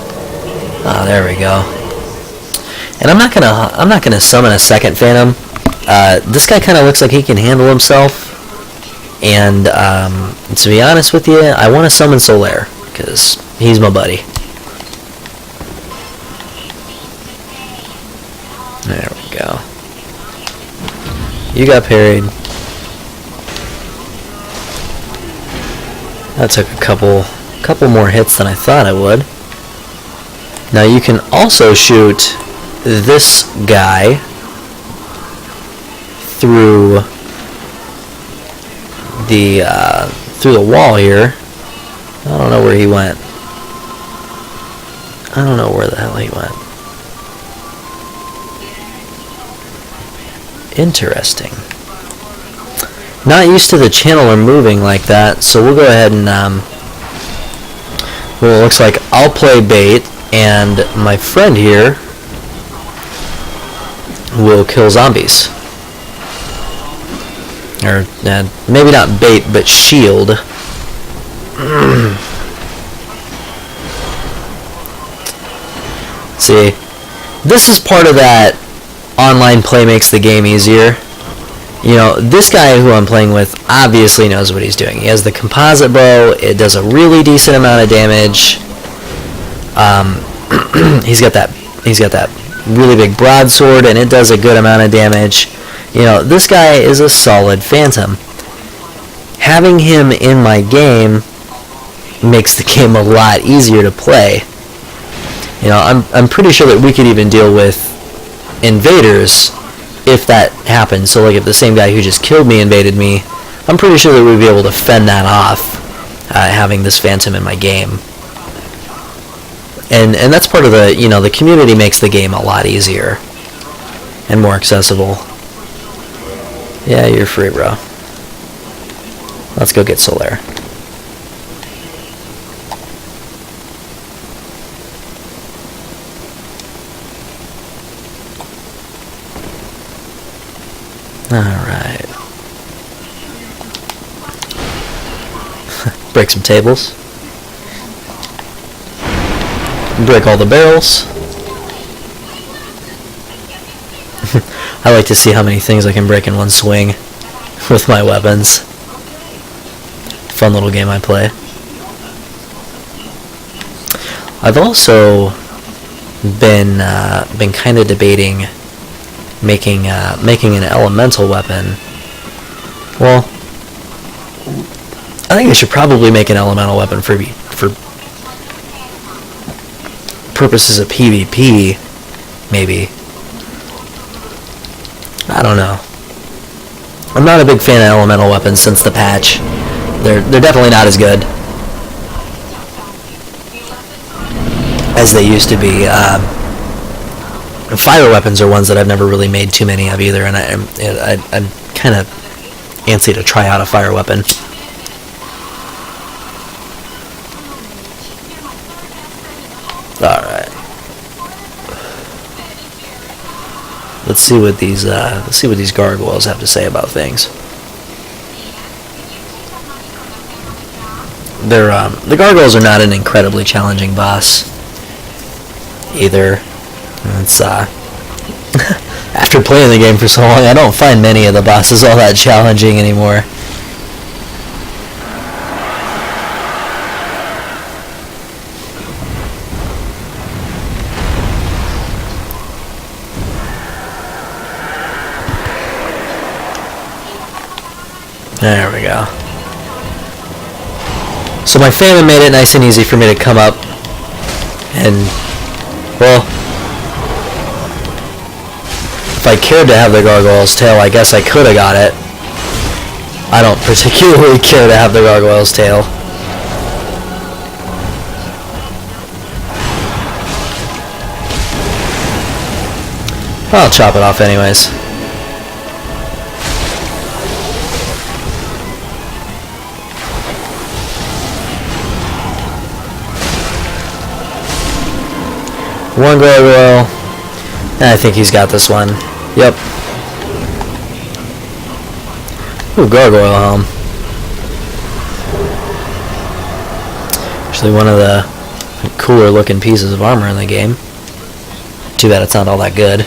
There we go. And I'm not gonna summon a second Phantom. This guy kind of looks like he can handle himself. And to be honest with you, I want to summon Solaire because he's my buddy. There we go. You got parried. That took a couple more hits than I thought I would. Now you can also shoot this guy through the wall here. I don't know where he went. I don't know where the hell he went. Interesting. Not used to the channeler moving like that, so we'll go ahead and well, it looks like I'll play bait, and my friend here will kill zombies. Or maybe not bait, but shield. See, this is part of that online play makes the game easier. You know, this guy who I'm playing with obviously knows what he's doing. He has the composite bow. It does a really decent amount of damage. He's got that really big broadsword, and it does a good amount of damage. You know, this guy is a solid Phantom. Having him in my game makes the game a lot easier to play. You know, I'm pretty sure that we could even deal with invaders if that happens. So like if the same guy who just killed me invaded me, I'm pretty sure that we'd be able to fend that off, having this Phantom in my game. And that's part of the, you know, the community makes the game a lot easier and more accessible. Yeah, you're free, bro. Let's go get Solaire. Alright. Break some tables. Break all the barrels. I like to see how many things I can break in one swing with my weapons. Fun little game I play. I've also been kind of debating making an elemental weapon. Well, I think I should probably make an elemental weapon for purposes of PvP, maybe. I don't know. I'm not a big fan of elemental weapons since the patch. They're definitely not as good as they used to be. Fire weapons are ones that I've never really made too many of either, and I'm kind of antsy to try out a fire weapon. Alright. Let's see what these gargoyles have to say about things. The gargoyles are not an incredibly challenging boss. either. It's after playing the game for so long, I don't find many of the bosses all that challenging anymore. There we go. So my famine made it nice and easy for me to come up and, well, if I cared to have the gargoyle's tail, I guess I could have got it. I don't particularly care to have the gargoyle's tail. I'll chop it off anyways. One gargoyle. And I think he's got this one. Yep. Ooh, gargoyle helm. Actually one of the cooler looking pieces of armor in the game. Too bad it's not all that good.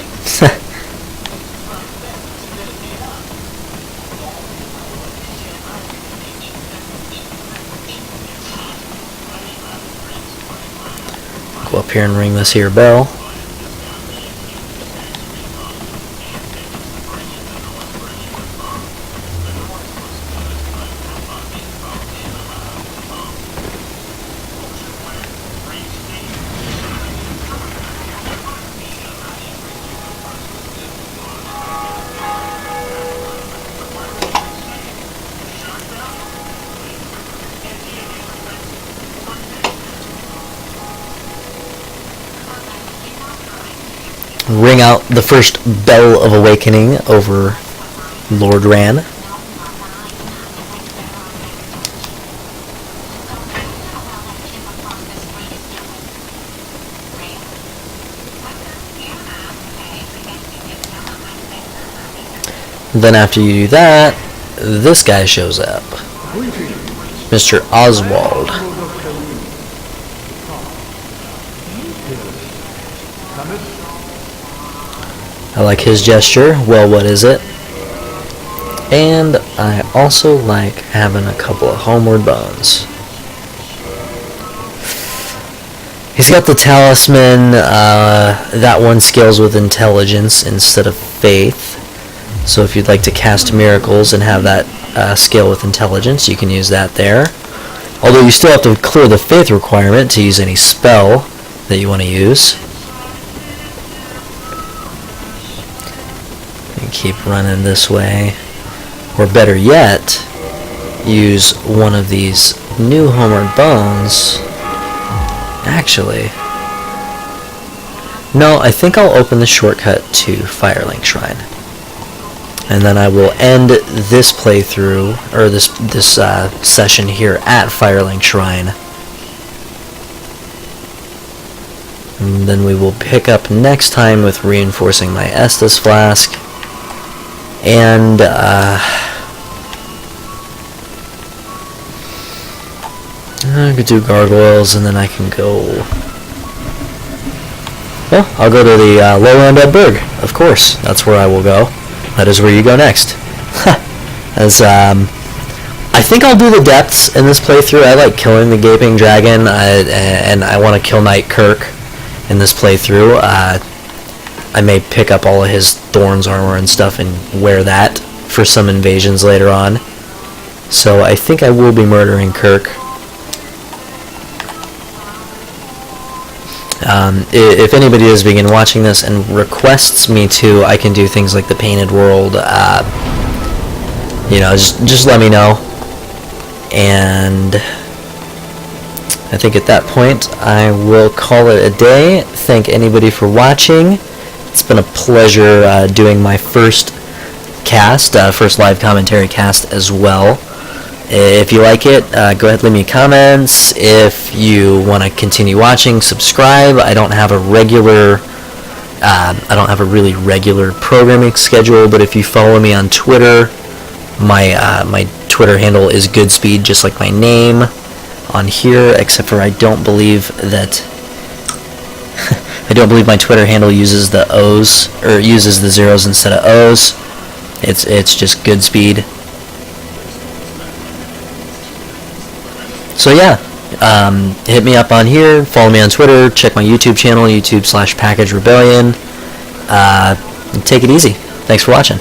Go up here and ring this here bell. Ring out the first bell of awakening over Lord Ran. Then after you do that, this guy shows up. Mr. Oswald. I like his gesture. Well, what is it? And I also like having a couple of homeward bones. He's got the talisman. That one scales with intelligence instead of faith. So if you'd like to cast miracles and have that scale with intelligence, you can use that there. Although you still have to clear the faith requirement to use any spell that you want to use. And keep running this way. Or better yet, use one of these new homeward bones. Actually, no, I think I'll open the shortcut to Firelink Shrine. And then I will end this playthrough, or this session here at Firelink Shrine. And then we will pick up next time with reinforcing my Estus Flask. And, I could do gargoyles, and then I can go... Well, I'll go to the Lower Undead Burg, of course. That's where I will go. That is where you go next. As, I think I'll do the depths in this playthrough. I like killing the Gaping Dragon, and I want to kill Knight Kirk in this playthrough. I may pick up all of his Thorns armor and stuff and wear that for some invasions later on. So I think I will be murdering Kirk. If anybody is begin watching this and requests me to, I can do things like the Painted World. You know, just let me know. And I think at that point I will call it a day. Thank anybody for watching. It's been a pleasure doing my first cast, first live commentary cast as well. If you like it, go ahead and leave me comments. If you want to continue watching, subscribe. I don't have a really regular programming schedule, but if you follow me on Twitter, my Twitter handle is Goodspeed, just like my name on here, except for I don't believe that I don't believe my Twitter handle uses the O's, or uses the zeros instead of O's. It's just good speed. So yeah, hit me up on here, follow me on Twitter, check my YouTube channel, YouTube/Package Rebellion. Take it easy. Thanks for watching.